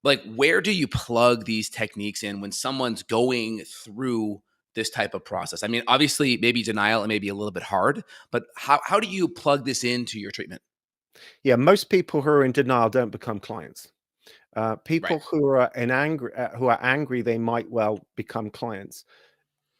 like, where do you plug these techniques in when someone's going through this type of process? I mean, obviously, maybe denial, it may be a little bit hard, but how do you plug this into your treatment? Yeah, most people who are in denial don't become clients. Right. People who are angry, they might well become clients.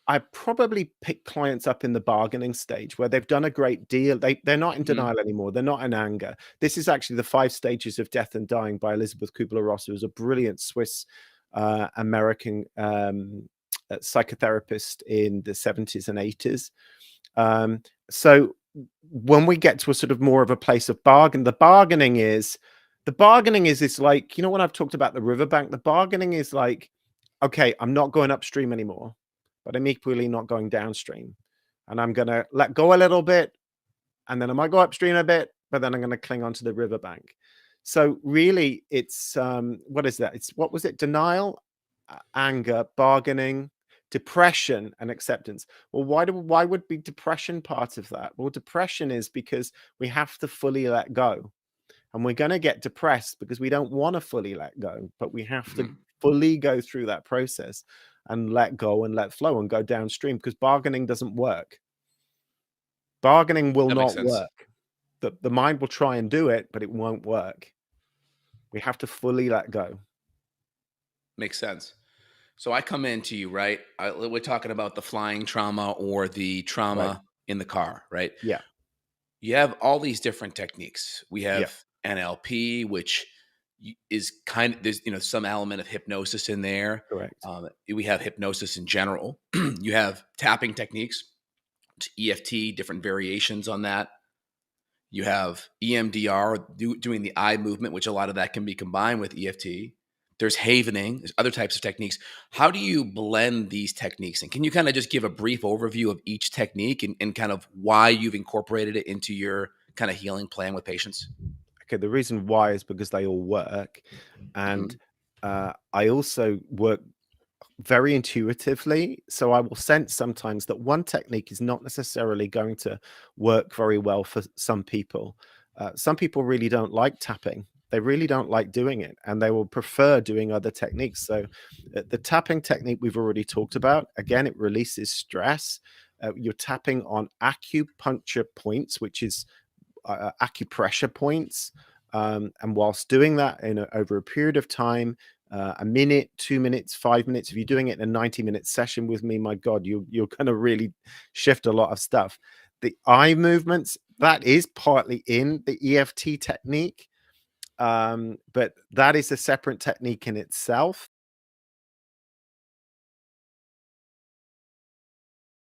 I probably pick clients up in the bargaining stage where they've done a great deal. They're not in Mhm. denial anymore. They're not in anger. This is actually the 5 stages of death and dying by Elizabeth Kubler-Ross, who was a brilliant Swiss American psychotherapist in the 70s and 80s. So when we get to a sort of more of a place of bargain, the bargaining is this, like, you know, when I've talked about the riverbank, the bargaining is like, okay, I'm not going upstream anymore, but I'm equally not going downstream. And I'm going to let go a little bit, and then I might go upstream a bit, but then I'm going to cling onto the riverbank. So really, it's what is that? It's what was it? Denial, anger, bargaining, depression, and acceptance. Well, why would be depression part of that? Well, depression is because we have to fully let go, and we're going to get depressed because we don't want to fully let go, but we have to Mhm. fully go through that process and let go and let flow and go downstream, because bargaining doesn't work. Bargaining will That makes not sense. work. The mind will try and do it, but it won't work. We have to fully let go. Makes sense. So I come into you, right? We're talking about the flying trauma or the Right. trauma in the car, right? Yeah. You have all these different techniques. We Yeah. have NLP, which is kind of, there's, some element of hypnosis in there. Correct. We have hypnosis in general. You have tapping techniques, EFT, different variations on that. You have EMDR, doing the eye movement, which a lot of that can be combined with EFT. There's havening, there's other types of techniques. How do you blend these techniques? And can you kind of just give a brief overview of each technique and kind of why you've incorporated it into your kind of healing plan with patients? Okay. The reason why is because they all work. And Mhm. I also work very intuitively. So I will sense sometimes that one technique is not necessarily going to work very well for some people. Some people really don't like tapping. They really don't like doing it, and they will prefer doing other techniques. So the tapping technique we've already talked about. Again, it releases stress. You're tapping on acupuncture points, which is acupressure points. And whilst doing that over a period of time, a minute, 2 minutes, 5 minutes, if you're doing it in a 90-minute session with me, my God, you're going to really shift a lot of stuff. The eye movements, that is partly in the EFT technique, but that is a separate technique in itself.